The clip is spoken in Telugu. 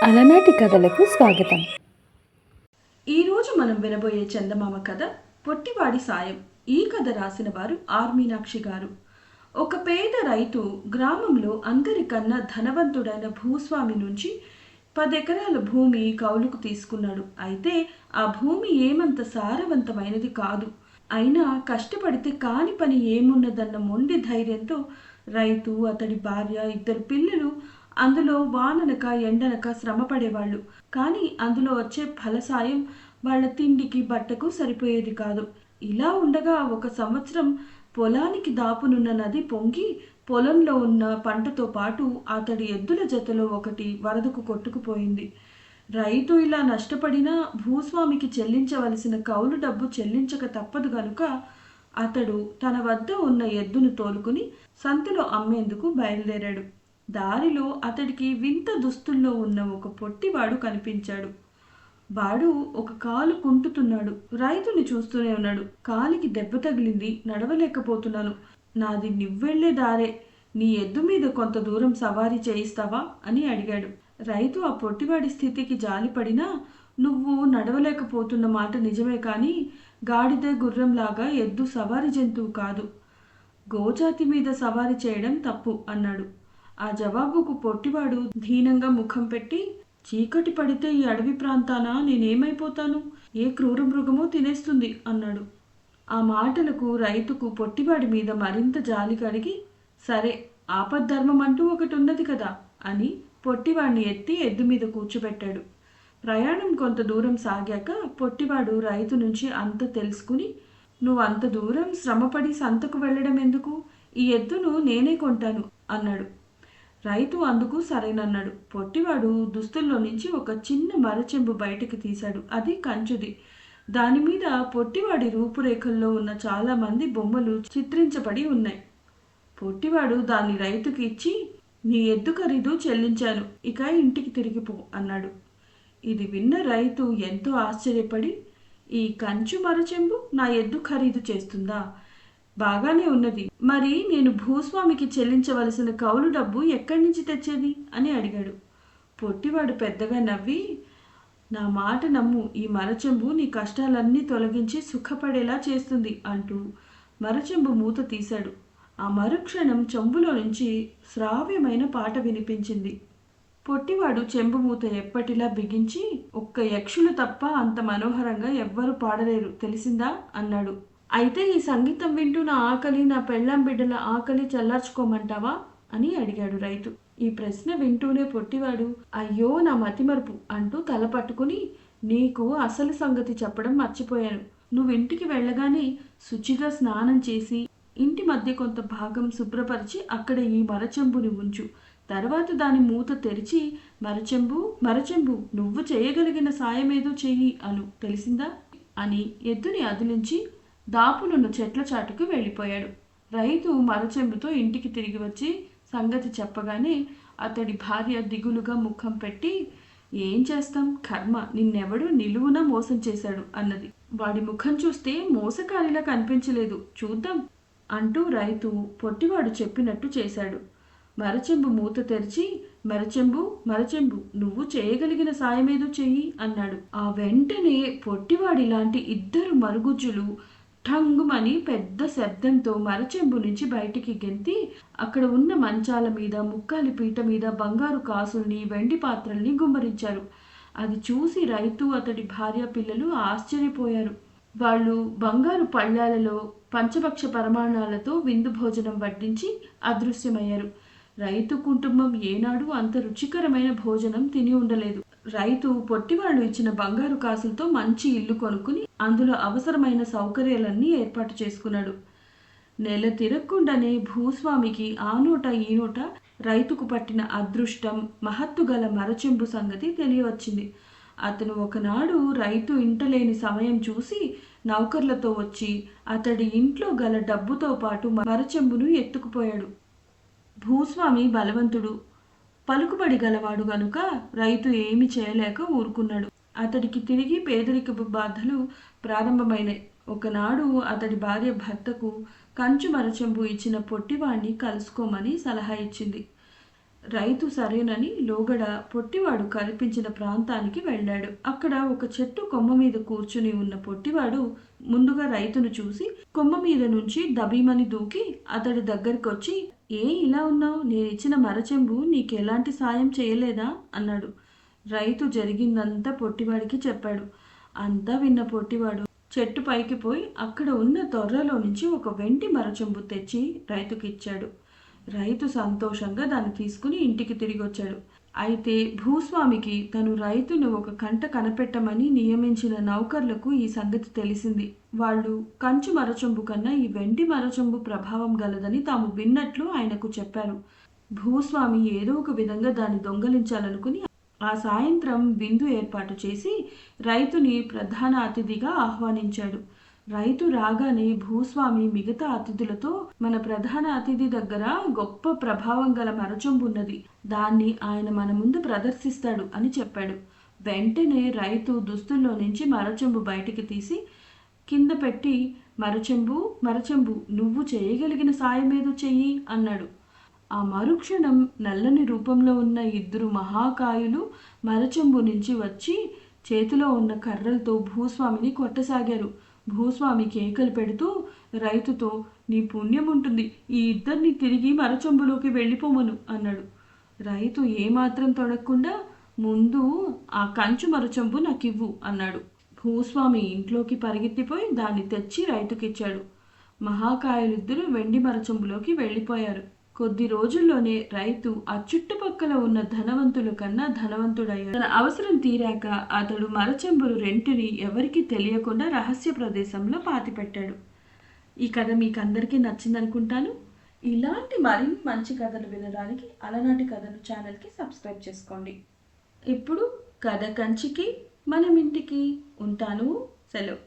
అలనాటి కథలకు స్వాగతం. ఈరోజు మనం వినబోయే చందమామ కథ పొట్టివాడి సాయం. ఈ కథ రాసిన వారు ఆర్ మీనాక్షి గారు. ఒక పేద రైతు గ్రామంలో అందరికన్నా ధనవంతుడైన భూస్వామి నుంచి 10 ఎకరాల భూమి కౌలుకు తీసుకున్నాడు. అయితే ఆ భూమి ఏమంత సారవంతమైనది కాదు. అయినా కష్టపడితే కాని పని ఏమున్నదన్న మొండి ధైర్యంతో రైతు, అతడి భార్య, 2 పిల్లలు అందులో వాననక ఎండనక శ్రమ పడేవాళ్ళు. కానీ అందులో వచ్చే ఫలసాయం వాళ్ళ తిండికి బట్టకు సరిపోయేది కాదు. ఇలా ఉండగా ఒక సంవత్సరం పొలానికి దాపునున్న నది పొంగి పొలంలో ఉన్న పంటతో పాటు అతడి ఎద్దుల జతలో ఒకటి వరదకు కొట్టుకుపోయింది. రైతు ఇలా నష్టపడినా భూస్వామికి చెల్లించవలసిన కౌలు డబ్బు చెల్లించక తప్పదు గనుక అతడు తన వద్ద ఉన్న ఎద్దును తోలుకుని సంతలో అమ్మేందుకు బయలుదేరాడు. దారిలో అతడికి వింత దుస్తుల్లో ఉన్న ఒక పొట్టివాడు కనిపించాడు. వాడు ఒక కాలు కుంటుతున్నాడు. రైతుని చూస్తూనే ఉన్నాడు. కాలికి దెబ్బ తగిలింది, నడవలేకపోతున్నాను. నాది నివ్వెళ్లే దారే, నీ ఎద్దు మీద కొంత దూరం సవారీ చేయిస్తావా అని అడిగాడు. రైతు ఆ పొట్టివాడి స్థితికి జాలిపడినా, నువ్వు నడవలేకపోతున్న మాట నిజమే, కానీ గాడిద గుర్రంలాగా ఎద్దు సవారీ జంతువు కాదు. గోజాతి మీద సవారీ చేయడం తప్పు అన్నాడు. ఆ జవాబుకు పొట్టివాడు దీనంగా ముఖం పెట్టి, చీకటి పడితే ఈ అడవి ప్రాంతాన నేనేమైపోతాను? ఏ క్రూర మృగమో తినేస్తుంది అన్నాడు. ఆ మాటలకు రైతుకు పొట్టివాడి మీద మరింత జాలి కలిగి, సరే, ఆపద్ధర్మం అంటూ ఒకటి ఉన్నది కదా అని పొట్టివాడిని ఎత్తి ఎద్దు మీద కూర్చోబెట్టాడు. ప్రయాణం కొంత దూరం సాగాక పొట్టివాడు రైతు నుంచి అంత తెలుసుకుని, నువ్వు అంత దూరం శ్రమపడి సంతకు వెళ్ళడం ఎందుకు? ఈ ఎద్దును నేనే కొంటాను అన్నాడు. రైతు అందుకు సరేనన్నాడు. పొట్టివాడు దుస్తుల్లో నుంచి ఒక చిన్న మరచెంబు బయటికి తీశాడు. అది కంచుది. దాని మీద పొట్టివాడి రూపురేఖల్లో ఉన్న చాలా మంది బొమ్మలు చిత్రించబడి ఉన్నాయి. పొట్టివాడు దాన్ని రైతుకి ఇచ్చి, నీ ఎద్దు ఖరీదు చెల్లించాను, ఇక ఇంటికి తిరిగిపో అన్నాడు. ఇది విన్న రైతు ఎంతో ఆశ్చర్యపడి, ఈ కంచు మరచెంబు నా ఎద్దు ఖరీదు చేస్తుందా? బాగానే ఉన్నది. మరి నేను భూస్వామికి చెల్లించవలసిన కౌలు డబ్బు ఎక్కడి నుంచి తెచ్చేది అని అడిగాడు. పొట్టివాడు పెద్దగా నవ్వి, నా మాట నమ్ము, ఈ మరచెంబు నీ కష్టాలన్నీ తొలగించి సుఖపడేలా చేస్తుంది అంటూ మరచెంబు మూత తీశాడు. ఆ మరుక్షణం చెంబులో నుంచి శ్రావ్యమైన పాట వినిపించింది. పొట్టివాడు చెంబు మూత ఎప్పటిలా బిగించి, ఒక్క యక్షులు తప్ప అంత మనోహరంగా ఎవ్వరూ పాడలేరు, తెలిసిందా అన్నాడు. అయితే ఈ సంగీతం వింటూ నా ఆకలి, నా పెళ్ళాం బిడ్డల ఆకలి చల్లార్చుకోమంటావా అని అడిగాడు రైతు. ఈ ప్రశ్న వింటూనే పొట్టివాడు, అయ్యో నా మతిమరుపు అంటూ తల పట్టుకుని, నీకు అసలు సంగతి చెప్పడం మర్చిపోయాను. నువ్వు ఇంటికి వెళ్ళగానే శుచిగా స్నానం చేసి ఇంటి మధ్య కొంత భాగం శుభ్రపరిచి అక్కడ ఈ మరచెంబుని ఉంచు. తర్వాత దాని మూత తెరిచి, మరచెంబు మరచెంబు నువ్వు చేయగలిగిన సాయమేదో చెయ్యి అను, తెలిసిందా అని ఎద్దుని అదిలించి దాపునున్న చెట్ల చాటుకు వెళ్ళిపోయాడు. రైతు మరచెంబుతో ఇంటికి తిరిగి వచ్చి సంగతి చెప్పగానే అతడి భార్య దిగులుగా ముఖం పెట్టి, ఏం చేస్తాం, కర్మ, నిన్నెవడు నిలువున మోసం చేశాడు అన్నది. వాడి ముఖం చూస్తే మోసకారిలా కనిపించలేదు, చూద్దాం అంటూ రైతు పొట్టివాడు చెప్పినట్టు చేశాడు. మరచెంబు మూత తెరిచి, మరచెంబు మరచెంబు నువ్వు చేయగలిగిన సాయమేదో చెయ్యి అన్నాడు. ఆ వెంటనే పొట్టివాడి లాంటి 2 మరుగుజ్జులు ఠంగుమని పెద్ద శబ్దంతో మరచెంబు నుంచి బయటికి గెంతి అక్కడ ఉన్న మంచాల మీద, ముక్కాలి పీట మీద బంగారు కాసుల్ని, వెండి పాత్రల్ని గుమ్మరించారు. అది చూసి రైతు, అతడి భార్య, పిల్లలు ఆశ్చర్యపోయారు. వాళ్ళు బంగారు పళ్ళాలలో పంచభక్ష పరమాణాలతో విందు భోజనం వడ్డించి అదృశ్యమయ్యారు. రైతు కుటుంబం ఏనాడు అంత రుచికరమైన భోజనం తిని ఉండలేదు. రైతు పొట్టివాళ్ళు ఇచ్చిన బంగారు కాసులతో మంచి ఇల్లు కొనుక్కుని అందులో అవసరమైన సౌకర్యాలన్నీ ఏర్పాటు చేసుకున్నాడు. నెల తిరగకుండానే భూస్వామికి ఆ నోట ఈ నోట రైతుకు పట్టిన అదృష్టం, మహత్తు గల మరచెంబు సంగతి తెలియవచ్చింది. అతను ఒకనాడు రైతు ఇంటలేని సమయం చూసి నౌకర్లతో వచ్చి అతడి ఇంట్లో గల డబ్బుతో పాటు మరచెంబును ఎత్తుకుపోయాడు. భూస్వామి బలవంతుడు, పలుకుబడి గలవాడు గనుక రైతు ఏమి చేయలేక ఊరుకున్నాడు. అతడికి తిరిగి పేదరికపు బాధలు ప్రారంభమైనాయి. ఒకనాడు అతడి భార్య భర్తకు కంచు మరచెంబు ఇచ్చిన పొట్టివాణ్ణి కలుసుకోమని సలహా ఇచ్చింది. రైతు సరేనని లోగడ పొట్టివాడు కల్పించిన ప్రాంతానికి వెళ్ళాడు. అక్కడ ఒక చెట్టు కొమ్మ మీద కూర్చుని ఉన్న పొట్టివాడు ముందుగా రైతును చూసి కొమ్మ మీద నుంచి దబీమని దూకి అతడి దగ్గరకొచ్చి, ఇలా ఉన్నావు? నేనిచ్చిన మరచెంబు నీకెలాంటి సాయం చేయలేదా అన్నాడు. రైతు జరిగిందంతా పొట్టివాడికి చెప్పాడు. అంతా విన్న పొట్టివాడు చెట్టు పైకి పోయి అక్కడ ఉన్న తొర్రలో నుంచి ఒక వెండి మరచెంబు తెచ్చి రైతుకిచ్చాడు. రైతు సంతోషంగా దాన్ని తీసుకుని ఇంటికి తిరిగి వచ్చాడు. అయితే భూస్వామికి తను రైతును ఒక కంట కనపెట్టమని నియమించిన నౌకర్లకు ఈ సంగతి తెలిసింది. వాళ్ళు కంచు మరచొంబు కన్నా ఈ వెండి మరచొంబు ప్రభావం గలదని తాము విన్నట్లు ఆయనకు చెప్పారు. భూస్వామి ఏదో ఒక విధంగా దాన్ని దొంగలించాలనుకుని ఆ సాయంత్రం విందు ఏర్పాటు చేసి రైతుని ప్రధాన అతిథిగా ఆహ్వానించాడు. రైతు రాగానే భూస్వామి మిగతా అతిథులతో, మన ప్రధాన అతిథి దగ్గర గొప్ప ప్రభావం గల మరచొంబు ఉన్నది, దాన్ని ఆయన మన ముందు ప్రదర్శిస్తాడు అని చెప్పాడు. వెంటనే రైతు దుస్తుల్లో నుంచి మరచొంబు బయటికి తీసి కింద పెట్టి, మరచెంబు మరచెంబు, నువ్వు చేయగలిగిన సాయమేదో చెయ్యి అన్నాడు. ఆ మరుక్షణం నల్లని రూపంలో ఉన్న 2 మహాకాయులు మరచెంబు నుంచి వచ్చి చేతిలో ఉన్న కర్రలతో భూస్వామిని కొట్టసాగారు. భూస్వామి కేకలు పెడుతూ రైతుతో, నీ పుణ్యం ఉంటుంది, ఈ ఇద్దరిని తిరిగి మరచెంబులోకి వెళ్ళిపోమను అన్నాడు. రైతు ఏమాత్రం తొడగకుండా, ముందు ఆ కంచు మరచెంబు నాకివ్వు అన్నాడు. భూస్వామి ఇంట్లోకి పరిగెత్తిపోయి దాన్ని తెచ్చి రైతుకిచ్చాడు. మహాకాయులిద్దరూ వెండి మరచెంబులోకి వెళ్ళిపోయారు. కొద్ది రోజుల్లోనే రైతు ఆ చుట్టుపక్కల ఉన్న ధనవంతుల కన్నా ధనవంతుడయ్యాడు. తన అవసరం తీరాక అతడు మరచెంబులు రెంటిని ఎవరికీ తెలియకుండా రహస్య ప్రదేశంలో పాతిపెట్టాడు. ఈ కథ మీకు అందరికీ నచ్చిందనుకుంటాను. ఇలాంటి మరిన్ని మంచి కథలు వినడానికి అలనాటి కథలు ఛానల్కి సబ్స్క్రైబ్ చేసుకోండి. ఇప్పుడు కథ కంచికి మనం ఇంటికి. ఉంటాను. సెలవు.